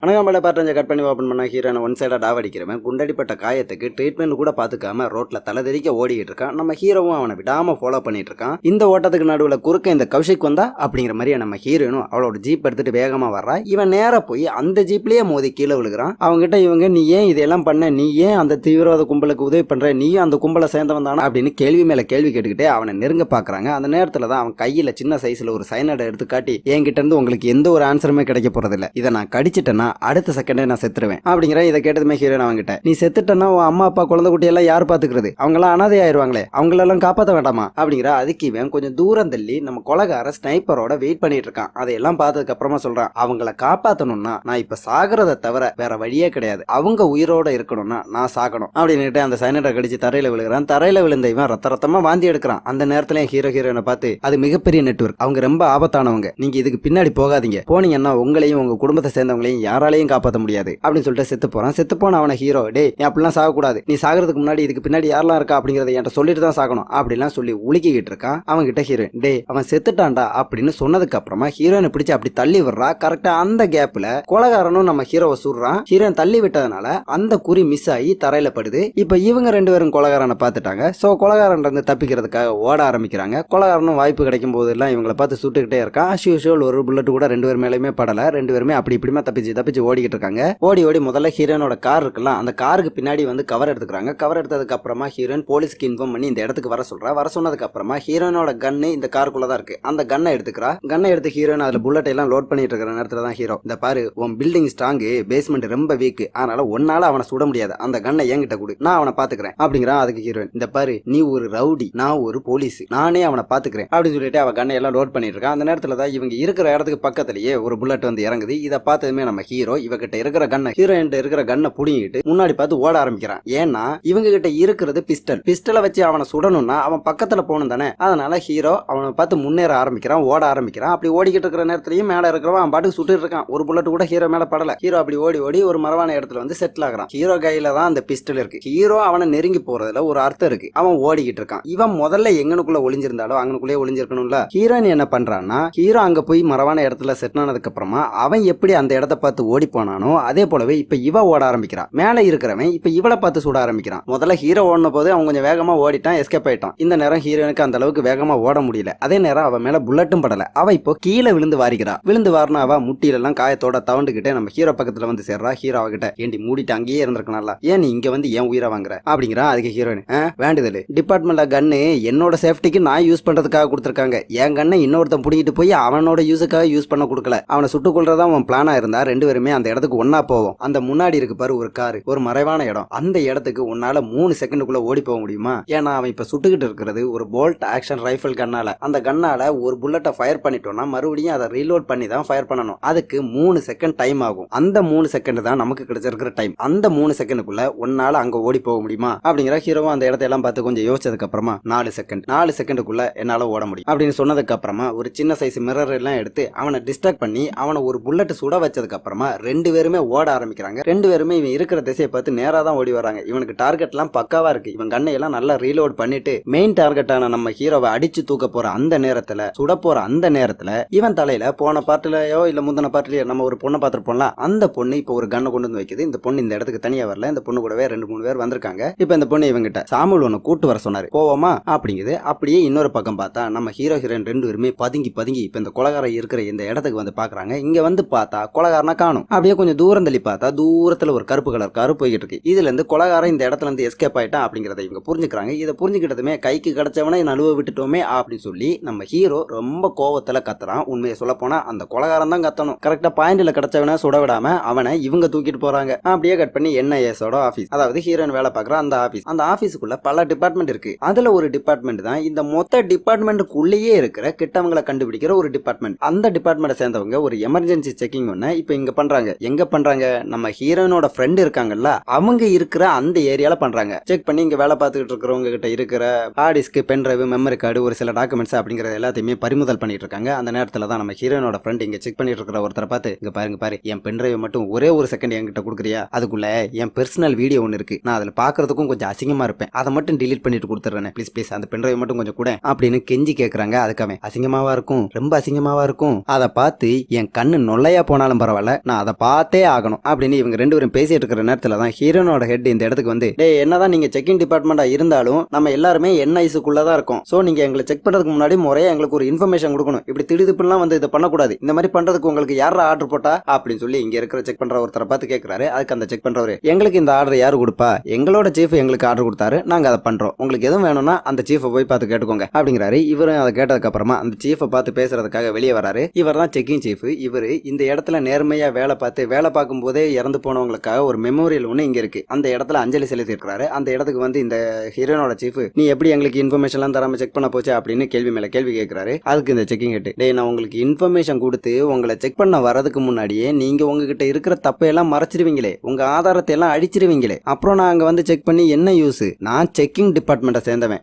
அனகாமலை பாட்டஞ்ச cut பண்ணி open பண்ண ஹீரோனை one சைடா டாவடிக்கிறவன் குண்டடிப்பட்ட காயத்துக்கு ட்ரீட்மெண்ட் கூட பாத்துக்காம ரோட்ல தலைதெறிக்க ஓடிக்கிட்டு இருக்கான். நம்ம ஹீரோவும் அவனை விடாம ஃபாலோ பண்ணிட்டு இருக்கான். இந்த ஓட்டத்துக்கு நடுவுல குறுக்க இந்த கௌஷிக் வந்தா அப்படிங்கிற மாதிரி நம்ம ஹீரோனும் அவளோட ஜீப் எடுத்துட்டு வேகமா வர்றா. இவன் நேரா போய் அந்த ஜீப்லயே மோதி கீழே விழுகிறான். அவங்ககிட்ட இவங்க நீ ஏன் இதெல்லாம் பண்ண, நீ ஏன் அந்த தீவிரவாத கும்பலுக்கு உதவி பண்ற, நீயும் அந்த கும்பலை சேர்ந்தவன் தானா அப்படின்னு கேள்வி மேல கேள்வி கேட்டுக்கிட்டே அவனை நெருங்க பாக்குறாங்க. அந்த நேரத்துல தான் அவன் கையில சின்ன சைஸ்ல ஒரு சைனடை எடுத்து காட்டி என்கிட்ட இருந்து உங்களுக்கு எந்த ஒரு ஆன்சருமே கிடைக்க போறதில்ல, இதை நான் கடிச்சிட்டேன்னா அடுத்த செகண்டே நான் செத்துருவேன் அப்படிங்கிற. இதை கேட்டதுமே ஹீரோயின் அவங்கிட்ட நீ செத்துட்டனா உன் அம்மா அப்பா குழந்தை குட்டி எல்லாம் யார் பாத்துக்கிறது, அவங்க எல்லாம் அனாதை ஆயிருவாங்களே, அவங்களெல்லாம் காப்பாற்ற வேண்டாமா அப்படிங்கிற. அதுக்கு இவன் கொஞ்சம் தூரம் தள்ளி நம்ம கொலகார ஸ்னைப்பரோட வெயிட் பண்ணிட்டு இருக்கான். அதையெல்லாம் பார்த்ததுக்கு அப்புறமா சொல்றான், அவங்கள காப்பாத்தணும்னா நான் இப்ப சாகிறத தவிர வேற வழியே கிடையாது, அவங்க உயிரோட இருக்கணும்னா நான் சாகணும் அப்படின்னு அந்த சைனரை கடிச்சு தரையில விழுகிறான். தரையில விழுந்த இவன் ரத்தமா வாந்தி எடுக்கிறான். அந்த நேரத்துல ஹீரோயினை பார்த்து அது மிகப்பெரிய நெட்வொர்க், அவங்க ரொம்ப ஆபத்தானவங்க, நீங்க இதுக்கு பின்னாடி போகாதீங்க, போனீங்கன்னா உங்களையும் உங்க குடும்பத்தை சேர்ந்தவங்களையும் யாராலையும் காப்பாற்ற முடியாது அப்படின்னு சொல்லிட்டு செத்து போறான். செத்து போன அவனை ஹீரோ டே நீ அப்படிலாம் சாகக்கூடாது, நீ சாகிறதுக்கு முன்னாடி இதுக்கு பின்னாடி யாரெல்லாம் இருக்கா அப்படிங்கறத என்கிட்ட சொல்லிட்டு தான் சாகணும் அப்படிலாம் சொல்லி உலுக்கிக்கிட்டு இருக்கான். அவன் கிட்ட ஹீரோயின் டே அவன் செத்துட்டான்டா அப்படின்னு சொன்னதுக்கு அப்புறமா ஹீரோயினை பிடிச்சு அப்படி தள்ளி விடுறா. கரெக்டா அந்த கேப்ல கொலகாரனும் நம்ம ஹீரோவை சுடுறான். ஹீரோயின் தள்ளி விட்டதுனால அந்த குறி மிஸ் ஆகி தரையில படுது. இப்ப இவங்க ரெண்டு பேரும் கொலகாரனை பார்த்துட்டாங்க. சோ கொலகாரன் இருந்து தப்பிக்கிறதுக்காக ஓட ஆரம்பிக்கிறாங்க. கொலகாரனும் வாய்ப்பு கிடைக்கும் போது எல்லாம் இவங்களை பார்த்து சுட்டுக்கிட்டே இருக்கான். as usual ஒரு புல்லட் கூட ரெண்டு பேர் மேலயுமே படல. ரெண்டு பேருமே அப்படி இப்படிமா தப்பிச்சு ஓடிக்கிட்டு இருக்காங்க. ஓடி முதல்ல ஹீரோனோட கார் இருக்கலாம், அந்த காருக்கு பின்னாடி வந்து கவர் எடுத்துக்கிறாங்க. கவர் எடுத்ததுக்கு அப்புறமா ஹீரோயின் போலீஸ்க்கு இன்ஃபார்ம் பண்ணி இந்த இடத்துக்கு வர சொல்றா. வர சொன்னதுக்கு அப்புறமா ஹீரோனோட கன்னு இந்த காருக்குள்ளதான் இருக்கு. அந்த கன்னை எடுத்துக்கிறா. கன்னை எடுத்து ஹீரோயின் அதுல புல்லட் எல்லாம் லோட் பண்ணிட்டு இருக்கிற நேரத்துல தான் ஹீரோ இந்த பாரு உன் பில்டிங் ஸ்ட்ராங், பேஸ்மெண்ட் ரொம்ப வீக், அதனால ஒன்னால அவனை சுட முடியாது, அந்த கன்னை என்கிட்ட கொடு, நான் அவனை பாத்துக்கிறேன் அப்படிங்கிறான். அதுக்கு ஹீரோயின் இந்த பாரு நீ ஒரு ரவுடி, நான் ஒரு போலீஸ், நானே அவனை பாத்துக்கிறேன் அப்படின்னு சொல்லிட்டு அவன் கன்னை எல்லாம் லோட் பண்ணிட்டு இருக்கான். அந்த நேரத்துல தான் இவங்க இருக்கிற இடத்துக்கு பக்கத்திலேயே ஒரு புல்லட் வந்து இறங்குது. இதை பார்த்ததுமே நம்ம ஹீரோ இவகிட்ட இருக்கிற கன்னை ஹீரோயின் இருக்கிற கன்னை புடிங்கிட்டு முன்னாடி பார்த்து ஓட ஆரம்பிக்கிறான். ஏன்னா இவங்க கிட்ட இருக்கிறது பிஸ்டலை வச்சு அவனை சுடணும்னா அவன் பக்கத்துல போகணும் தானே. அதனால ஹீரோ அவனை பார்த்து முன்னேற ஆரம்பிக்கிறான், ஓட ஆரம்பிக்கிறான். அப்படி ஓடிக்கிட்டு இருக்கிற நேரத்திலையும் மேல இருக்கிறவன் அவன் பாட்டுக்கு சுட்டு இருக்கான். ஒரு புல்லட் கூட ஹீரோ மேல படல. ஹீரோ அப்படி ஓடி ஒரு மரவான இடத்துல வந்து செட்டில் ஆகிறான். ஹீரோ கையில தான் அந்த பிஸ்டல் இருக்கு. ஹீரோ அவனை நெருங்கி போறதுல ஒரு அர்த்தம் இருக்கு. அவன் ஓடிக்கிட்டு இருக்கான். இவன் முதல்ல எங்கனுக்குள்ள ஒளிஞ்சிருந்தாலும் அங்கனுக்குள்ளே ஒளிஞ்சிருக்கணும்ல. ஹீரோயின் என்ன பண்றான்னா ஹீரோ அங்க போய் மரவான இடத்துல செட் ஆனதுக்கு அப்புறமா அவன் எப்படி அந்த இடத்தை பார்த்து ஓடி போனானோ அதே போலவே இப்ப இவ ஓட ஆரம்பிக்கிறான். மேல இருக்கிறவன் இப்ப இவளை பார்த்து சுட ஆரம்பிக்கிறான். முதல்ல ஹீரோ ஓடின போது அவன் கொஞ்சம் வேகமா ஓடிட்டான், எஸ்கேப் ஆயிட்டான். இந்த நேரம் ஹீரோனுக்கு அந்த அளவுக்கு வேகமா ஓட முடியல. அதே நேரம் அவன் மேல புல்லட்டும் படல. அவ இப்போ கீழே விழுந்து வாரிக்கிறா. விழுந்து வாரினா அவ முட்டியில எல்லாம் காயத்தோட தவண்டுகிட்டே நம்ம ஹீரோ பக்கத்துல வந்து சேர்றா. ஹீரோ அவகிட்ட ஏண்டி மூடிட்டு அங்கேயே இருந்திருக்கனால ஏன் நீ இங்க வந்து ஏன் உயிரை வாங்குற அப்படிங்கிறா. அதுக்கு ஹீரோயின் வேண்டுதல் டிபார்ட்மெண்ட்ல கன்னு என்னோட சேஃப்டிக்கு நான் யூஸ் பண்றதுக்காக கொடுத்துருக்காங்க, என் கண்ணை இன்னொருத்தன் புடிக்கிட்டு போய் அவனோட யூஸுக்காக யூஸ் பண்ண கொடுக்கல, அவனை சுட்டுக் கொள்றதா அவன் பிளானா இருந்தா ரெண்டு பேருமே அந்த இடத்துக்கு ஒன்னா போவோம். அந்த முன்னாடி இருக்கு பாரு ஒரு காரு, ஒரு மறைவான இடம், அந்த இடத்துக்கு உன்னால 3 செகண்டுக்குள்ள ஓடி போக முடியுமா? ஏன்னா அவன் இப்ப சுட்டுக்கிட்டு இருக்கிறது ஒரு போல்ட் ஆக்ஷன் ரைபிள் கண்ணால. அந்த கண்ணால ஒரு புல்லட்டை ஃபயர் பண்ணிட்டோம்னா மறுபடியும் அதை ரீலோட் பண்ணி தான் ஃபயர் பண்ணணும். அதுக்கு 3 செகண்ட் டைம் ஆகும். அந்த 3 செகண்ட் தான் நமக்கு கிடைச்சிருக்கிற டைம். அந்த 3 செகண்டுக்குள்ள உன்னால அங்க ஓடி போக முடியுமா அப்படிங்கிற. ஹீரோவும் அந்த இடத்தை எல்லாம் பார்த்து கொஞ்சம் யோசிச்சதுக்கு அப்புறமா 4 செகண்டுக்குள்ள என்னால ஓட முடியும் அப்படின்னு சொன்னதுக்கு அப்புறமா ஒரு சின்ன சைஸ் மிரர் எல்லாம் எடுத்து அவனை டிஸ்ட்ராக்ட் பண்ணி அவனை ஒரு புல்லட் சுட வச்சதுக்கு அப்புறமா ரெண்டு பேருமே ஓட ஆரம்பிக்கிறாங்க. ரெண்டு பேருமே இவன் இருக்கிற திசையை பார்த்து நேரா தான் ஓடி வராங்க. இவனுக்கு டார்கெட் எல்லாம் பக்காவா இருக்கு. இவன் கண்ணை எல்லாம் நல்லா ரீலோட் பண்ணிட்டு மெயின் டார்கெட்டான நம்ம ஹீரோவை அடிச்சு தூக்க போற அந்த நேரத்துல, சுட போற அந்த நேரத்துல இவன் தலையில போன பார்ட்லயோ இல்ல முந்தின பார்ட்லயோ நம்ம ஒரு பொண்ணை பார்த்திருப்போம்ல, அந்த பொண்ணு இப்ப ஒரு கண்ணை கொண்டு வந்து வைக்குது. இந்த பொண்ணு இந்த இடத்துக்கு தனியா வரல, இந்த பொண்ணு கூடவே 2-3 பேர் வந்திருக்காங்க. இப்ப இந்த பொண்ணு இவங்கிட்ட சாமுல் ஒன்னு கூட்டு வர சொன்னாரு, போவோமா அப்படிங்குது. அப்படியே இன்னொரு பக்கம் பார்த்தா நம்ம ஹீரோ ஹீரோயின் ரெண்டு பேருமே பதுங்கி இப்ப இந்த கொலகாரம் இருக்கிற இந்த இடத்துக்கு வந்து பாக்குறாங்க. இங்க வந்து பார்த்தா கொலகாரனா காணும். அப்படியே கொஞ்சம் தூரம் தள்ளி பார்த்தா தூரத்துல ஒரு கருப்பு கலர் காரு போய்கிட்டு இருக்கு. இதுல இருந்து கொலகாரம் இந்த இடத்துல இருந்து எஸ்கேப் ஆயிட்டான் அப்படிங்கறத இவங்க புரிஞ்சுக்கிறாங்க. இதை புரிஞ்சுக்கிட்டதுமே கைக்கு கிடைச்சவனை நழுவ விட்டுட்டோமே அப்படின்னு சொல்லி நம்ம ஹீரோ ரொம்ப கோவத்துல கத்துறான். உண்மையை சொல்ல போனா அந்த கொலகாரம் தான் கத்தணும். கரெக்டா பாயிண்ட்ல கிடைச்சவனை சுட விடாம அவனை இவங்க தூக்கிட்டு போறாங்க. அப்படியே கட் பண்ணி என்ஐஎஸோட ஆபீஸ், அதாவது ஹீரோயின் வேலை பார்க்குற அந்த ஆபீஸ். அந்த ஆபீஸுக்குள்ள பல டிபார்ட்மெண்ட் இருக்கு. அதுல ஒரு டிபார்ட்மெண்ட் தான் இந்த மொத்த டிபார்ட்மெண்ட்டுக்குள்ளேயே இருக்கிற கிட்டவங்களை கண்டுபிடிக்கிற ஒரு டிபார்ட்மெண்ட். அந்த டிபார்ட்மெண்ட் சேர்ந்தவங்க ஒரு எமர்ஜென்சி செக்கிங் ஒண்ணு இப்ப இங்க பண்றாங்க. எங்க பண்றாங்க? நம்ம ஹீரோயினோட ஃப்ரெண்ட் இருக்காங்கல்ல, அவங்க இருக்கிற அந்த ஏரியால பண்றாங்க. செக் பண்ணி இங்க வேலை பார்த்துட்டு இருக்கிறவங்க கிட்ட இருக்கிற hard disk, pen drive, memory card, ஒரு சில டாக்குமெண்ட்ஸ் அப்படிங்கறது எல்லாத்தையுமே பறிமுதல் பண்ணிட்டு இருக்காங்க. அந்த நேரத்துல தான் நம்ம ஹீரோயினோட ஃப்ரெண்ட் இங்க செக் பண்ணிட்டு இருக்கிற ஒருத்தரை பார்த்து, இங்க பாரு என் பென் டிரைவ் மட்டும் ஒரே ஒரு செகண்ட் என்கிட்ட கொடுக்குறியா? அதுக்குள்ள என் பெர்சனல் வீடியோ ஒன்னு இருக்கு, நான் அதுல பாக்குறதுக்கும் கொஞ்சம் அசிங்கமா இருப்பேன், அதை மட்டும் டிலீட் பண்ணிட்டு கொடுத்துறேன், ப்ளீஸ் அந்த பென் டிரைவ் மட்டும் கொஞ்சம் கூட அப்படின்னு கெஞ்சி கேக்குறாங்க. அதுக்காக அசிங்கமாவா இருக்கும், ரொம்ப அசிங்கமாவா இருக்கும், அதை பார்த்து என் கண்ணு நொல்லையா போனாலும் பரவாயில்ல, நான் நான் அதை பார்த்தே ஆகணும் அப்படின்னு இவங்க ரெண்டு பேரும் பேசிட்டு இருக்கிற நேரத்துல தான் ஹீரோனோட ஹெட் இந்த இடத்துக்கு வந்து, டே என்னதான் நீங்க செக்கிங் டிபார்ட்மெண்டா இருந்தாலும் நம்ம எல்லாருமே என்ஐஸுக்குள்ளதான் இருக்கோம். சோ நீங்க எங்களை செக் பண்றதுக்கு முன்னாடி முறையா எங்களுக்கு ஒரு இன்ஃபர்மேஷன் கொடுக்கணும். இப்படி திடீர்னு வந்து இதை பண்ணக்கூடாது. இந்த மாதிரி பண்றதுக்கு உங்களுக்கு யாரா ஆர்டர் போட்டா அப்படின்னு சொல்லி இங்க இருக்கிற செக் பண்ற ஒருத்தரை பார்த்து கேட்கிறாரு. அதுக்கு அந்த செக் பண்றவரு, எங்களுக்கு இந்த ஆர்டர் யாரு கொடுப்பா? எங்களோட சீஃப் எங்களுக்கு ஆர்டர் கொடுத்தாரு, நாங்க அதை பண்றோம். உங்களுக்கு எதுவும் வேணும்னா அந்த சீஃபை போய் பார்த்து கேட்டுக்கோங்க அப்படிங்கிறாரு. இவரும் அதை கேட்டதுக்கு அப்புறமா அந்த சீஃபை பார்த்து பேசுறதுக்காக வெளியே வராரு. இவர் தான் செக்கிங் சீஃப். இவரு இந்த இடத்துல நேர்மையா வேலை பார்க்கும் போதே இறந்து போனவங்களுக்காக ஒரு மெமோரியல் ஒண்ணு இங்க இருக்கு. அந்த இடத்துல அஞ்சலி செலுத்தி இருக்கிறாரு. அந்த இடத்துக்கு வந்து இந்த ஹீரோனோட சீஃப், நீ எப்படி எங்களுக்கு இன்ஃபர்மேஷன் எல்லாம் தராம செக் பண்ண போச்சு அப்படின்னு கேள்வி மேல கேள்வி கேட்கிறாரு. அதுக்கு இந்த செக்கிங் ஹெட், டேய் நான் உங்களுக்கு இன்ஃபர்மேஷன் கொடுத்து உங்களை செக் பண்ண வரதுக்கு முன்னாடியே நீங்க உங்ககிட்ட இருக்கிற தப்பையெல்லாம் மறைச்சிருவீங்களே, உங்க ஆதாரத்தை எல்லாம் அழிச்சிருவீங்களே, அப்புறம் நான் அங்க வந்து செக் பண்ணி என்ன யூஸ்? நான் செக்கிங் டிபார்ட்மெண்ட்டை சேர்ந்தவன்.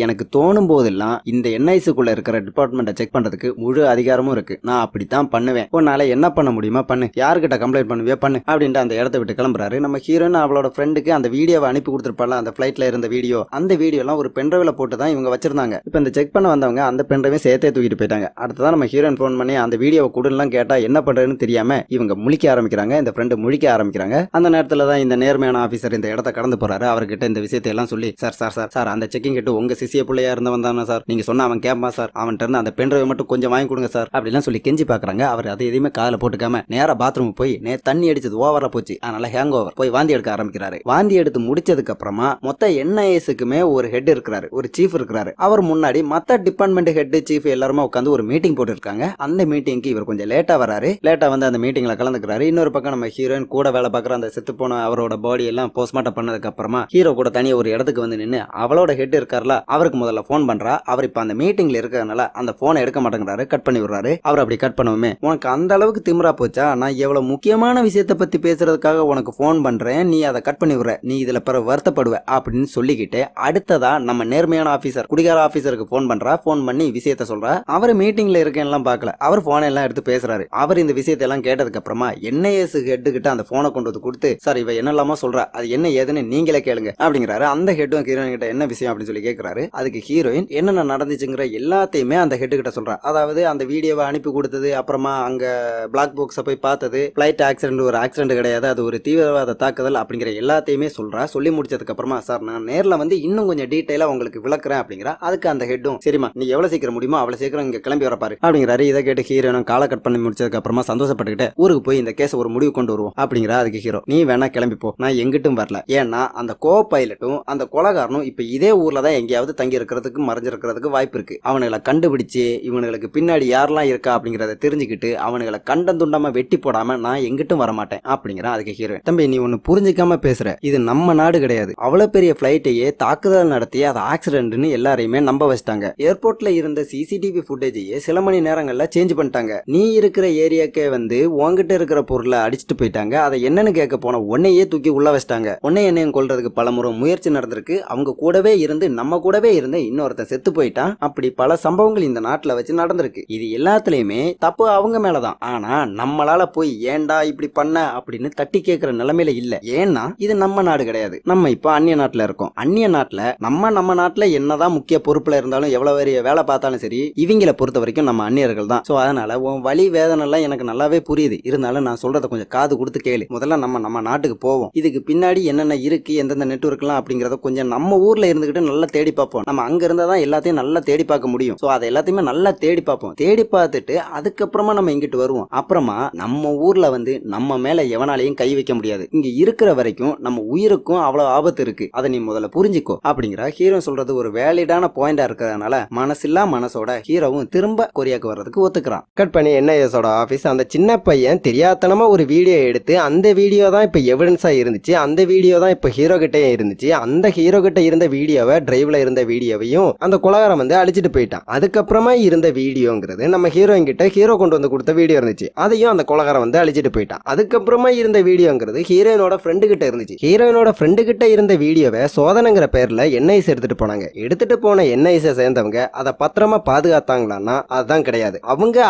எனக்கு தோணும் போதெல்லாம் இந்த என்ஐசிக்குள்ள இருக்கிற டிபார்ட்மெண்ட்டை செக் பண்றதுக்கு முழு அதிகாரமும் இருக்கு. நான் அப்படித்தான் பண்ணுவேன். உன்னால என்ன பண்ண முடியுமா பண்ணு, யாருக்கிட்ட கம்ப்ளைண்ட் பண்ணுவியா பண்ணு அப்படின்ட்டு அந்த இடத்த விட்டு கிளம்புறாரு. நம்ம ஹீரோயின் அவளோட ஃப்ரெண்டுக்கு அந்த வீடியோவை அனுப்பி கொடுத்துருப்பால, அந்த ஃபிளைட்ல இருந்த வீடியோ, அந்த வீடியோ எல்லாம் ஒரு பென்ட்ரைவ்ல போட்டு தான் இவங்க வச்சிருந்தாங்க. இப்ப இந்த செக் பண்ண வந்தவங்க அந்த பென்ட்ரைவையும் சேர்த்தே தூக்கிட்டு போயிட்டாங்க. அடுத்ததான் நம்ம ஹீரோயின் ஃபோன் பண்ணி அந்த வீடியோவை கொடுலாம் கேட்டா என்ன பண்றதுன்னு தெரியாம இவங்க முழிக்க ஆரம்பிக்கிறாங்க. இந்த ஃப்ரெண்டு முழிக்க ஆரம்பிக்கிறாங்க. அந்த நேரத்துல தான் இந்த நேர்மையான ஆபீசர் இந்த இடத்த கடந்து போறாரு. அவர்கிட்ட இந்த விஷயத்தை எல்லாம் சொல்லி, சார் அந்த செக்கிங் கிட்ட உங்க சிசிய பிள்ளையா இருந்தவன் தானே சார், நீங்க சொன்ன அவன் கேட்பான் சார், அவன்கிட்ட இருந்து அந்த பென்ட்ரைவை மட்டும் கொஞ்சம் வாங்கி கொடுங்க சார் அப்படிலாம் சொல்லி கெஞ்சி பாக்குறாங்க. அவர் அதை எதையுமே காதுல போட்டுக்காம நேரா பாத்ரூம் போய் தண்ணி அடிச்சது ஓவரா போச்சு, அதனால ஹேங் ஓவர் போய் வாந்தி எடுக்க ஆரம்பிக்கிறாரு. வாந்தி எடுத்து முடிச்சதுக்கு அப்புறமா மொத்த என்ஐஎஸ்க்குமே ஒரு ஹெட் இருக்கிறாரு, ஒரு சீஃப் இருக்கிறாரு. அவர் முன்னாடி மத்த டிபார்ட்மெண்ட் ஹெட் சீஃப் எல்லாருமே உட்காந்து ஒரு மீட்டிங் போட்டு இருக்காங்க. அந்த மீட்டிங்க்கு இவர் கொஞ்சம் லேட்டா வராரு. லேட்டா வந்து அந்த மீட்டிங்ல கலந்துக்கிறாரு. இன்னொரு பக்கம் நம்ம ஹீரோயின் கூட வேலை பார்க்குற அந்த செத்து போன அவரோட பாடி எல்லாம் போஸ்ட்மார்ட்டம் பண்ணதுக்கு அப்புறமா ஹீரோ கூட தனியா ஒரு இடத்துக்கு வந்து நின்று அவளோட ஹெட் இருக்கார்ல அவருக்கு முதல்ல போன் பண்றா. அவர் இப்ப அந்த மீட்டிங்ல இருக்கிறதுனால அந்த போனை எடுக்க மாட்டேங்கிறாரு, கட் பண்ணி விடுறாரு. அவர் அப்படி கட் பண்ணவுமே, உனக்கு அந்த அளவுக்கு திமிரா போச்சா, நான் எவ்வளவு முக்கியமான விஷயத்தை பத்தி பேசுறதுக்காக உனக்கு போன் பண்றேன், நீ அதை கட் பண்ணி விடுற, நீ இதுல பிற வருத்தப்படுவ அப்படின்னு சொல்லிக்கிட்டு அடுத்ததா நம்ம நேர்மையான ஆபீசர் குடிகார ஆபீசருக்கு போன் பண்றா. போன் பண்ணி விஷயத்த சொல்றா. அவர் மீட்டிங்ல இருக்கேன்லாம் பார்க்கல, அவர் போனை எல்லாம் எடுத்து பேசுறாரு. அவர் இந்த விஷயத்தை எல்லாம் கேட்டதுக்கு அப்புறமா என்ஐஎஸ் ஹெட் கிட்ட அந்த போனை கொண்டு வந்து கொடுத்து, சார் இவ என்னெல்லாமோ சொல்றா, அது என்ன ஏதுன்னு நீங்களே கேளுங்க அப்படிங்கிறாரு. அந்த ஹெட்டும் ஹீரோயின் கிட்ட என்ன விஷயம் அப்படின்னு சொல்லி கேட்கிறாரு. அதுக்கு ஹீரோயின் என்னென்ன நடந்துச்சுங்கிற எல்லாத்தையுமே அந்த ஹெட் கிட்ட சொல்றா. அதாவது அந்த வீடியோவை அனுப்பி கொடுத்தது, அப்புறமா அங்க பிளாக் பாக்ஸை போய் பார்த்தது, பிளைட் ஆக்சிடென்ட் ஒரு ஆக்சிடென்ட் கிடையாது, அது ஒரு தீவிரவாத தாக்குதல் அப்படிங்கிற எல்லாத்தையுமே சொல்றா. சொல்லி முடிச்சதுக்கு அப்புறமா, சார் நான் நேர்ல வந்து இன்னும் கொஞ்சம் டீடைலா உங்களுக்கு விளக்குறேன் அப்படிங்கிற. அதுக்கு அந்த ஹெட்டும், சரிமா நீ எவ்வளவு சீக்கிரம் முடியுமோ அவ்வளவு சீக்கிரம் இங்க கிளம்பி வரப்பாரு அப்படிங்கிறாரு. இதை கேட்டு ஹீரோனும் காலை கட் பண்ணி முடிச்சதுக்கு அப்புறமா சந்தோஷப்பட்டுக்கிட்டு ஊருக்கு போய் இந்த கேஸ் ஒரு முடிவு கொண்டு வருவோம் அப்படிங்கிற. அதுக்கு ஹீரோ, நீ வேணா கிளம்பி போ, நான் எங்கிட்டும் வரல. ஏன்னா அந்த கோ பைலட்டும் அந்த கொலகாரனும் இப்ப இதே ஊர்ல தான் எங்கேயாவது தங்கி இருக்கிறதுக்கு மறைஞ்சிருக்கிறதுக்கு வாய்ப்பு இருக்கு. அவனுங்களை கண்டுபிடிச்சு இவனுங்களுக்கு பின்னாடி யாரெல்லாம் இருக்கா அப்படிங்கறத தெரிஞ்சுக்கிட்டு அவனுங்களை கண்டந்துண்டமா வெட்டி போடாம நான் எங்கிட்டும் வரமாட்டேன் அப்படிங்கிற. அதுக்கு ஹீரோ, தம்பி நீ ஒன்னு புரிஞ்சுக்காம பேசுற, இது நம்ம நாடு கிடையாது. அவ்வளவு பெரிய பிளைட்டையே தாக்குதல் நடத்தி அது ஆக்சிடென்ட்னு எல்லாரையுமே நம்ப வச்சிட்டாங்க. ஏர்போர்ட்ல இருந்த சிசிடிவி ஃபுட்டேஜையே சில மணி நேரங்கள்ல சேஞ்ச் பண்ணிட்டாங்க. நீ இருக்கிற ஏரியாக்கே வந்து உன்கிட்ட இருக்கிற பொருளை அடிச்சுட்டு போயிட்டாங்க. அதை என்னன்னு கேட்க போன உன்னையே தூக்கி உள்ள வச்சிட்டாங்க. உன்னை என்னையும் கொல்றதுக்கு பல முறை முயற்சி நடந்திருக்கு. அவங்க கூடவே இருந்து நம்ம கூடவே இருந்த இன்னொருத்தன் செத்து போயிட்டான். அப்படி பல சம்பவங்கள் இந்த நாட்டுல வச்சு நடந்திருக்கு. இது எல்லாத்துலயுமே தப்பு அவங்க மேலதான். ஆனா நம்மளால போய் ஏன்டா இப்படி பண்ண அப்படின்னு தட்டி கேட்கிற நிலைமையில இல்ல. ஏன்னா இது நம்ம நாடு கிடையாது. நம்ம இப்ப அந்நிய நாட்டுல இருக்கோம். அந்நிய நாட்டுல நம்ம நாட்டுல என்னதான் முக்கிய பொறுப்புல இருந்தாலும் எவ்வளவு பெரிய வேலை பார்த்தாலும் சரி, இவங்களை பொறுத்த வரைக்கும் நம்ம அந்நியர்கள் தான். சோ அதனால உன் வலி வேதனை எல்லாம் எனக்கு நல்லாவே புரியுது. இருந்தாலும் நான் சொல்றத கொஞ்சம் காது கொடுத்து கேளு. முதல்ல நம்ம நாட்டுக்கு போவோம். இதுக்கு பின்னாடி என்னென்ன இருக்கு, எந்தெந்த நெட்வொர்க் எல்லாம் அப்படிங்கறத கொஞ்சம் நம்ம ஊர்ல இருந்துகிட்டு நல்லா தேடி பார்ப்போம். நம்ம அங்க இருந்தாதான் எல்லாத்தையும் நல்லா தேடி பார்க்க முடியும். சோ அதை எல்லாத்தையுமே நல்லா தேடி பார்ப்போம். தேடி பார்த்துட்டு அதுக்கப்புறமா நம்ம இங்கிட்டு வருவோம். அப்புறமா நம்ம ஊர்ல வந்து நம்ம மேல எவனாலையும் கை வைக்க முடியாது. இங்க இருக்கிற வரைக்கும் நம்ம உயிருக்கும் அவ்வளவு ஆபத்து இருக்கு. அதை நீ முதல்ல புரிஞ்சுக்கோ அப்படிங்கிற. ஹீரோ சொல்றது ஒரு வேலிடான பாயிண்டா இருக்கிறதுனால மனசில்லா மனசோட ஹீரோவும் திரும்ப கொரியாக்கு வர்றதுக்கு ஒத்துக்கிறான். கட் பண்ணி என்ஐஎஸோட ஆபீஸ். அந்த சின்ன பையன் தெரியாதனமா ஒரு வீடியோ எடுத்து, அந்த வீடியோ தான் இப்ப எவிடன்ஸா இருந்துச்சு. அந்த வீடியோ தான் இப்ப ஹீரோ கிட்டே இருந்துச்சு. அந்த ஹீரோ கிட்ட இருந்த வீடியோவை, டிரைவ்ல இருந்த வீடியோவையும் அந்த கொலகாரம் வந்து அழிச்சிட்டு போயிட்டான். அதுக்கப்புறமா இருந்த வீடியோங்கிறது நம்ம ஹீரோயின் கிட்ட ஹீரோ கொண்டு வந்து கொடுத்த வீடியோ இருந்துச்சு. அதையும் அந்த கொலகாரம் வந்து அழிச்சிட்டு போயிட்டான். அதுக்கப்புறமா இருந்த வீடியோங்கிறது ஹீரோயினோட ஃப்ரெண்டு கிட்ட இருந்துச்சு. ஹீரோயினோட ஃப்ரெண்டு கிட்ட இருந்த வீடியோவை சோதனைங்கிற பேர்ல என்ஐஎஸ் எடுத்துட்டு போனாங்க. எடுத்துட்டு போன என்ஐஎஸ் சேர்ந்தவங்க அதை பத்திரமா பாதுகாத்தாங்களான்னா அதுதான் கிடையாது.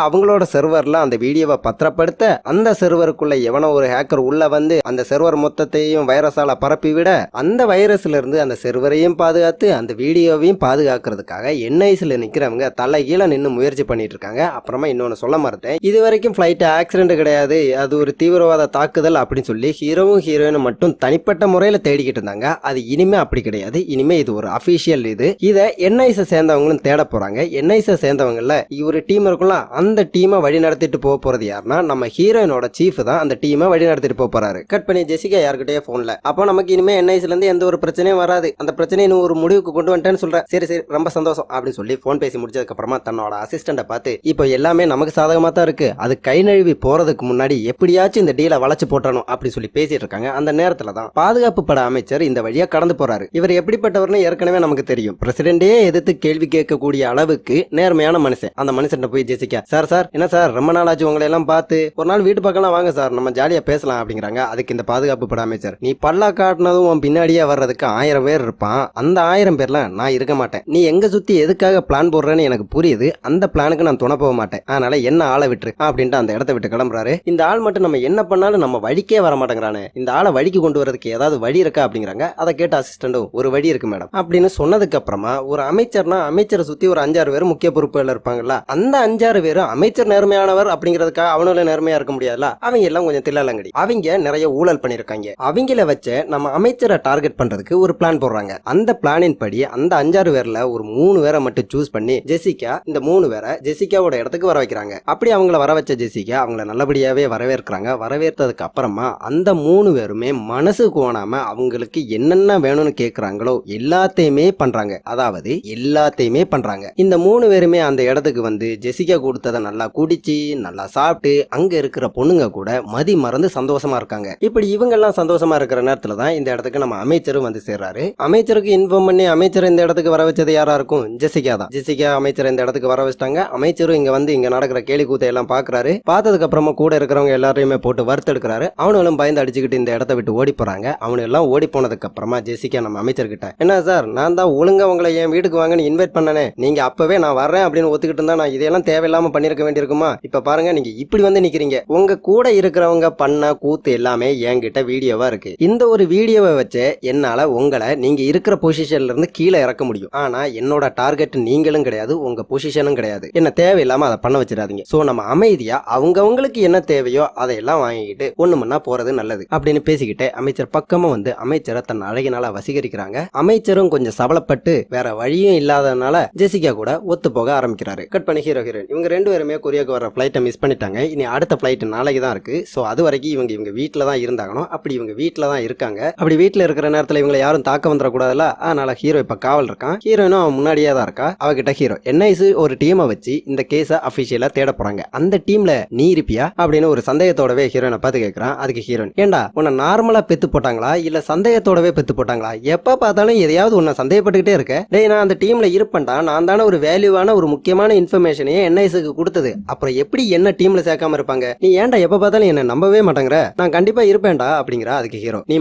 அவங்களோட சர்வர்ல அந்த வீடியோவை பத்திரப்படுத்த, அந்த சர்வருக்குள்ள எவனோ ஒரு ஹேக்கர் உள்ள வந்து அந்த சர்வர் மொத்தத்தையும் வைரஸால பரப்பி விட, அந்த வைரஸ்ல இருந்து அந்த சர்வரையும் பாதுகாத்து அந்த வீடியோவையும் பாதுகாக்கிறதுக்காக என்ஐஎஸ்ல நிக்கிறவங்க தலை கீழ நின்று முயற்சி பண்ணிட்டு இருக்காங்க. அப்புறமா இன்னொன்னு சொல்ல மறந்தேன், இது வரைக்கும் பிளைட் ஆக்சிடென்ட் கிடையாது, அது ஒரு தீவிரவாத தாக்குதல் அப்படின்னு சொல்லி ஹீரோவும் ஹீரோயினும் மட்டும் தனிப்பட்ட முறையில தேடிக்கிட்டு இருந்தாங்க. அது இனிமே அப்படி கிடையாது. இனிமே இது ஒரு அபிஷியல். இத என்ஐஸை சேர்ந்தவங்களும் தேட போறாங்க. என்ஐஸை சேர்ந்தவங்கல ஒரு டீம் இருக்கும்ல, அந்த டீமை வழி நடத்திட்டு போறது யாருன்னா நம்ம ஹீரோயினோட சீஃப் தான் அந்த டீமை வழி நடத்திட்டு போறாரு. கட் பண்ணி ஜெசிகா யார்கிட்டயே போன்ல, அப்போ நமக்கு இனிமே என்ஐஸ்ல இருந்து எந்த ஒரு பிரச்சனையும் வராது, அந்த பிரச்சனையை இன்னும் ஒரு முடிவுக்கு கொண்டு வந்துட்டேன்னு சொல்ற. சரி சரி ரொம்ப சந்தோஷம் அப்படின்னு சொல்லி போன் பேசி முடிச்சதுக்கு அப்புறமா தன்னோட அசிஸ்டண்ட பார்த்து, இப்போ எல்லாமே நமக்கு சாதகமா தான் இருக்கு, அது கை நழுவி போறதுக்கு முன்னாடி எப்படியாச்சும் இந்த டீலை வளைச்சு போட்டணும் அப்படின்னு சொல்லி பேசிட்டு இருக்காங்க. அந்த நேரத்துல தான் பாதுகாப்பு பட அமைச்சர் இந்த வழியா கடந்து போறாரு. இவர் எப்படிப்பட்டவர்னு ஏற்கனவே நமக்கு தெரியும். பிரசிடென்டே எதிர்த்து கேள்வி கேட்கக்கூடிய அளவுக்கு நேர்மையான மனுஷன். அந்த மனுஷன் போய் ஜெசிகா, சார் சார் என்ன சார் ரொம்ப நாள் ஆச்சு உங்களை எல்லாம் பார்த்து, ஒரு நாள் வீட்டு பக்கம் வாங்க சார், நம்ம ஜாலியா பேசலாம் அப்படிங்கிறாங்க. அதுக்கு இந்த பாதுகாப்பு பட அமைச்சர், நீ பல்லா காட்டினதும் உன் பின்னாடியே வர்றதுக்கு 1000 பேர் இருப்பான், அந்த 1000 பேர்ல நான் இருக்க மாட்டேன், நீ எங்க சுத்தி எதுக்காக பிளான் போடுறேன்னு எனக்கு புரியுது, அந்த பிளானுக்கு நான் துணை போக மாட்டேன், அதனால என்ன ஆளை விட்டுரு அப்படின்ட்டு அந்த இடத்த விட்டு கிளம்புறாரு. இந்த ஆள் மட்டும் நம்ம என்ன பண்ணாலும் நம்ம வழிக்கே வர மாட்டேங்கிறானே, இந்த ஆளை வழிக்கு கொண்டு வரதுக்கு ஏதாவது வழி இருக்கா அப்படிங்கிறாங்க. அதை கேட்ட அசிஸ்டண்டும், ஒரு வழி இருக்கு மேடம் அப்படின்னு சொன்னதுக்கு அப்புறமா, ஒரு அமைச்சர்னா அமைச்சரை சுத்தி ஒரு 5-6 பேர் முக்கிய பொறுப்புகள் இருப்பாங்கல்ல, அந்த 5-6 பேரும் அமைச்சர் நேர்மையானவர் அப்படிங்கிறதுக்காக அவனும் நேர்மையா இருக்க முடியாதுல, அவங்க எல்லாம் கொஞ்சம் தில்லாலங்கடி, அவங்க நிறைய ஊழல் பண்ணிருக்காங்க. அவங்கள வச்சு நம்ம அமைச்சரை டார்கெட் பண்றதுக்கு ஒரு பிளான் போடுறாங்க. அந்த பிளானின் படி அந்த 5-6 பேர்ல ஒரு 3 பேரை மட்டும் சூஸ் பண்ணி ஜெசிகா, இந்த 3 பேரை ஜெசிகாவோட இடத்துக்கு வர வைக்கிறாங்க. அப்படி அவங்கள வர வச்ச ஜெசிகா அவங்கள நல்லபடியாவே வரவேற்கிறாங்க. வரவேற்றதுக்கு அப்புறமா அந்த 3 பேருமே மனசு கோணாம அவங்களுக்கு என்னென்ன வேணும்னு கேக்குறாங்களோ எல்லாத்தையுமே பண்றாங்க. அதாவது எல்லாத்தையுமே பண்றாங்க. இந்த 3 பேருமே அந்த இடத்துக்கு வந்து ஜெசிகா கொடுத்ததை நல்லா குடிச்சு நல்லா சாப்பிட்டு அங்க இருக்கிற பொண்ணுங்க கூட மதி மறந்து சந்தோஷமா இருக்காங்க. இப்படி இவங்க எல்லாம் சந்தோஷமா இருக்கிற நேரத்துல தான் இந்த இடத்துக்கு நம்ம அமைச்சரும் வந்து சேர்றாரு. அமைச்சருக்கு இன்ஃபார்ம் பண்ணி அமைச்சர் இந்த இடத்துக்கு வர வச்சது யாரா இருக்கும்? ஜெசிகா தான். ஜெசிகா அமைச்சர் இந்த இடத்துக்கு வர வச்சிட்டாங்க. அமைச்சரும் இங்க வந்து இங்க நடக்கிற கேலி கூத்தை எல்லாம் பாக்குறாரு. பார்த்ததுக்கு அப்புறமா கூட இருக்கிறவங்க எல்லாரையுமே போட்டு வறுத்தெடுக்கிறாரு. அவனும் பயந்து அடிச்சுக்கிட்டு இந்த இடத்த விட்டு ஓடி போறாங்க. அவனு எல்லாம் ஓடி போனதுக்கு அப்புறமா ஜெசிகா நம்ம அமைச்சர் கிட்ட, என்ன சார், நான் தான் ஒழுங்கா உங்களை என் வீட்டுக்கு வாங்கன்னு இன்வைட் பண்ணனே, நீங்க அப்பவே நான் வர்றேன் அப்படின்னு ஒத்துக்கிட்டு இருந்தா நான் இதெல்லாம் தேவையில்லாம பண்ணிருக்க வேண்டியிருக்குமா? இப்ப பாருங்க நீங்க இப்படி வந்து நிக்கிறீங்க. உங்க கூட இருக்கிறவங்க பண்ண கூத்து எல்லாமே என்கிட்ட வீடியோவா இருக்கு. இந்த ஒரு வீடியோவை வச்சு என்னால உங்களை நீங்க இருக்கிற பொசிஷன்ல இருந்து கீழே இறக்க முடியும். ஆனா என்னோட டார்கெட் நீங்களும் கிடையாது, உங்க பொசிஷனும் கிடையாது. என்ன தேவையில்லாம அதை பண்ண வச்சிடாதீங்க. சோ நம்ம அமைதியா அவங்களுக்கு என்ன தேவையோ அதையெல்லாம் வாங்கிக்கிட்டு ஒண்ணு மண்ணா போறது நல்லது அப்படின்னு பேசிக்கிட்டே அமைச்சர் பக்கமா வந்து அமைச்சரை தன் அழகினால வசீகரிக்கிறாங்க. அமைச்சரும் கொஞ்சம் சபலப்பட்டு வேற வழியும் இல்லாதனால ஜெசிகா கூட ஒத்து போக ஆரம்பிக்கிறாரு. கட் பண்ணி ஹீரோ ஹீரோயின் இவங்க 2 பேருமே கொரியாக்கு வர ஃபிளைட்டை மிஸ் பண்ணிட்டாங்க. இனி அடுத்த ஃபிளைட் நாளைக்கு தான் இருக்கு. சோ அது வரைக்கும் இவங்க வீட்டுல தான் இருந்தாகணும். அப்படி இவங்க வீட்டுல தான் இருக்காங்க. அப்படி வீட்டுல இருக்கிற நேரத்துல இவங்களை யாரும் தாக்க வந்துடக்கூடாதுல, அதனால ஹீரோ இப்ப காவல் இருக்கான். ஹீரோயினும் அவன் முன்னாடியே தான் இருக்கா. அவகிட்ட ஹீரோ என்ஐஸ் ஒரு டீமை வச்சு இந்த கேஸ அபிஷியலா தேட போறாங்க. அந்த டீம்ல நீ இருப்பியா அப்படின்னு ஒரு சந்தேகத்தோடவே ஹீரோயினை பார்த்து கேட்கறான். அதுக்கு ஹீரோயின், ஏண்டா உன்னை நார்மலா பெத்து போட்டாங்களா இல்ல சந்தேகத்தோடவே பெத்து போட்டாங்களா? எப்ப பார்த்தாலும் எதையாவது உன்னை சந்தேகப்பட்டுக்கிட்டே இருக்க. டேய், நான் அந்த டீம்ல இருப்பேன்டா, நான் தானே ஒரு வேல்யூவான ஒரு முக்கியமான இன்ஃபர்மேஷனையே என்ஐஸுக்கு கொடுத்தது. அப்புறம் எப்படி என்ன டீம்ல சேர்க்காம இருப்பாங்க? நீ ஏன்டா எப்ப பார்த்தாலும் என்ன நம்பவே மாட்டேங்கிற? நான் கண்டிப்பா இருப்பேன்டா அப்படிங்கிற. அதுக்கு ஹீரோ, நீ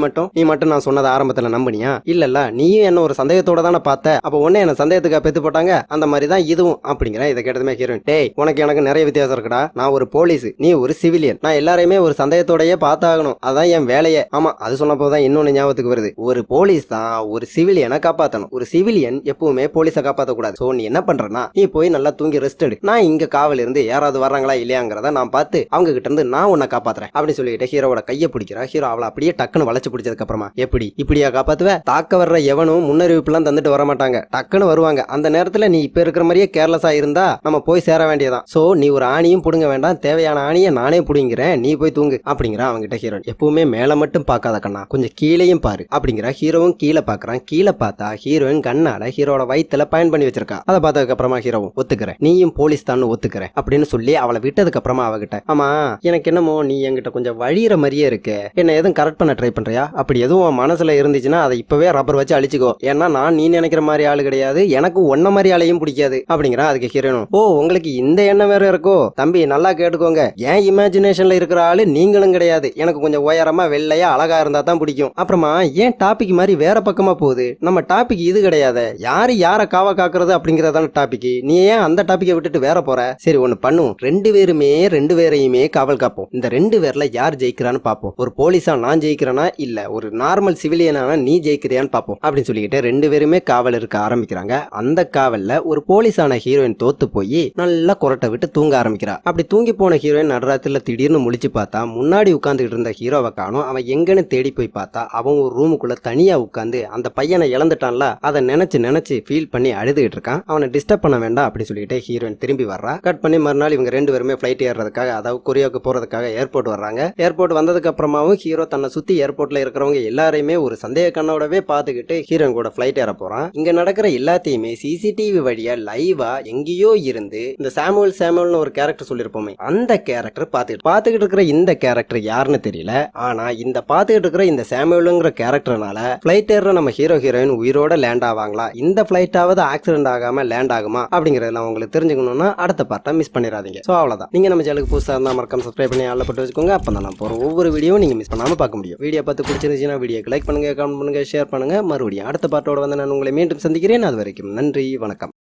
மட்டும் நான் சொன்னதை ஆரம்பத்துல நம்பினியா? இல்ல நீயும் என்ன ஒரு சந்தேகத்தோட தானே பார்த்த, அப்ப உடனே என்ன சந்தேகத்துக்கு பெத்து போட்டாங்க, அந்த மாதிரி தான் இதுவும் அப்படிங்கிற. இதை கேட்டதுமே ஹீரோயின், டேய் உனக்கு எனக்கு நிறைய வித்தியாசம் இருக்குடா, நான் ஒரு போலீஸ், நீ ஒரு சிவிலியன், நான் எல்லாரையுமே ஒரு சந்தேகத்தோடயே பார்த்தாகணும், அதான் என் வேலையே. ஆமா, அது சொன்னப்போதான் இன்னொன்னு ஞாபகத்துக்கு வருது, ஒரு போலீஸ் தான் ஒரு சிவிலியனை காப்பாற்றணும், ஒரு சிவிலியன் எப்பவுமே போலீஸை காப்பாற்ற கூடாது. சோ நீ என்ன பண்றனா, நீ போய் நல்லா தூங்கி ரெஸ்ட் எடு, நான் இங்க காவல் இருந்து யாராவது வர்றாங்களா இல்லையாங்கிறத நான் பார்த்து அவங்க கிட்ட இருந்து நான் உன்னை காப்பாத்துறேன் அப்படின்னு சொல்லிட்டு ஹீரோவோட கையை பிடிக்கிறா. ஹீரோ அவளை அப்படியே டக்குன்னு வளைச்சு பிடிச்சதுக்கு அப்புறமா, எப்படி இப்படியா காப்பாத்துவ? தாக்க வர்ற எவனும் முன்னறிவிப்பு எல்லாம் தந்துட்டு வர மாட்டாங்க, டக்குன்னு வருவாங்க. அந்த நேரத்துல நீ இப்ப இருக்கிற மாதிரியே கேர்லெஸ்ஸா இருந்தா நம்ம போய் சேர வேண்டியதான். சோ நீ ஒரு ஆணியும் புடுங்க வேண்டாம், தேவையான ஆணியை நானே புடுங்கிறேன், நீ போய் தூங்கு அப்படிங்கிற. அவங்கிட்ட ஹீரோயின், எப்பவுமே மேல மட்டும் பார்க்காத கண்ணா, கொஞ்சம் கீழையும் பாரு அப்படிங்கிற. ஹீரோவும் கீழே பாக்குறான். கீழே பார்த்தா ஹீரோயின் கண்ணால ஹீரோட வயித்துல பயன் பண்ணி வச்சிருக்கா. அதை பார்த்ததுக்கு அப்புறமா ஹீரோவும், ஒத்துக்கிறேன், நீயும் போலீஸ் தான் ஒத்துக்கிறேன் அப்படின்னு சொல்லி அவளை விட்டதுக்கு அப்புறமா அவகிட்ட, ஆமா எனக்கு என்னமோ நீ என்கிட்ட கொஞ்சம் வழியிற மாதிரியே இருக்கு, என்ன எதுவும் கரெக்ட் பண்ண ட்ரை பண்றியா? அப்படி எதுவும் மனசுல இருந்துச்சுன்னா அதை இப்பவே ரப்பர் வச்சு அழிச்சுக்கோ, ஏன்னா நான் நீ நினைக்கிற மாதிரி ஆளு கிடையாது, எனக்கு ஒன்ன மாதிரி ஆளையும் பிடிக்காது அப்படிங்கிற. அதுக்கு ஹீரோனும், ஓ உங்களுக்கு இந்த எண்ணம் வேற இருக்கோ? தம்பி நல்லா கேட்டுக்கோங்க, என் இமேஜினேஷன்ல இருக்கிற ஆளு நீங்களும் கிடையாது, எனக்கு கொஞ்சம் உயரமா வெள்ளையா அழகா இருந்தா தான் பிடிக்கும். அப்புறமா ஏன் டாபிக் மாதிரி வேற பக்கமா போகுது? நம்ம டாபிக் இது கிடையாது, யாரு யார காவா காக்குறது அப்படிங்கறதான டாபிக், நீ ஏன் அந்த டாபிக்கை விட்டுட்டு வேற போற? சரி ஒண்ணு பண்ணுவோம், 2 பேரையுமே காவல் காப்போம், இந்த 2 பேர்ல யார் ஜெயிக்கிறான்னு பாப்போம், ஒரு போலீஸா நான் ஜெயிக்கிறேனா இல்ல ஒரு நார்மல் சிவிலியனான நீ ஜெயிக்கிறியான்னு பாப்போம் அப்படின்னு சொல்லிக்கிட்டு 2 பேருமே காவல் இருக்க ஆரம்பிக்கிறாங்க. அந்த காவல்ல ஒரு போலீஸான ஹீரோயின் தோத்து போய் நல்லா குரட்டை விட்டு தூங்க ஆரம்பிக்கிறா. அப்படி தூங்கி போன ஹீரோயின் நடுற நடுராத்திரில திடீர்னு முழிச்சு பார்த்தா முன்னாடி உட்காந்துட்டு இருந்த ஹீரோவை காணும். அவன் எங்கன்னு தேடி போய் பார்த்தா அவன் ஒரு ரூமுக்குள்ள தனியா உட்காந்து அந்த பையனை இழந்துட்டான்ல அதை நினைச்சு ஃபீல் பண்ணி அழுதுகிட்டு இருக்கான். அவனை டிஸ்டர்ப் பண்ண வேண்டாம் அப்படி சொல்லிட்டு ஹீரோயின் திரும்பி வர்றா. கட் பண்ணி மறுநாள் இவங்க 2 பேருமே ஃபிளைட் ஏறதுக்காக, அதாவது கொரியாவுக்கு போறதுக்காக ஏர்போர்ட் வர்றாங்க. ஏர்போர்ட் வந்ததுக்கு அப்புறமாவும் ஹீரோ தன்னை சுத்தி ஏர்போர்ட்ல இருக்கிறவங்க எல்லாரையுமே ஒரு சந்தேக கண்ணோடவே பார்த்துக்கிட்டு ஹீரோயின் கூட ஃபிளைட் ஏற போறான். இங்க நடக்கிற எல்லாத்தையுமே சிசிடிவி வழியா லைவா எங்கேயோ இருந்து இந்த சாமுவல்னு ஒரு கேரக்டர் சொல்லிருப்போமே அந்த கேரக்டர் பார்த்துக்கிட்டு இருக்கிற இந்த கேரக்டர் யாருன்னு தெரியல. ஆனா இந்த பார்த்துக்கிட்டு இருக்கிற இந்த சாமுவல்ங்கிற கேரக்டர்னால ஃபிளைட் ஏற நம்ம ஹீரோயின் உயிரோட லேண்ட் ஆவாங்களா, இந்த ஃபிளைட்டாவது ஆக்சிடென்ட் ஆகாம லேண்ட் ஆகுமா அப்படிங்கறதுல உங்களுக்கு தெரிஞ்சுக்கணும்னா அடுத்த பார்ட்டை மிஸ் பண்ணிடாதீங்க. சோ அவ்வளவுதான். நீங்க நம்ம சேனலுக்கு புதுசா இருந்தா மறக்காம சப்ஸ்கிரைப் பண்ணி ஆல்ல போட்டு வச்சுக்கோங்க. அப்பதான் நான் போற ஒவ்வொரு வீடியோவும் நீங்க மிஸ் பண்ணாம பார்க்க முடியும். வீடியோ பார்த்து பிடிச்சிருந்துச்சுன்னா வீடியோக்கு லைக் பண்ணுங்க, கமெண்ட் பண்ணுங்க, ஷேர் பண்ணுங்க. மறுபடியும் அடுத்த பார்ட்டோட வந்து நான் உங்களை மீண்டும் சந்திக்கிறேன். அது வரைக்கும் நன்றி, வணக்கம்.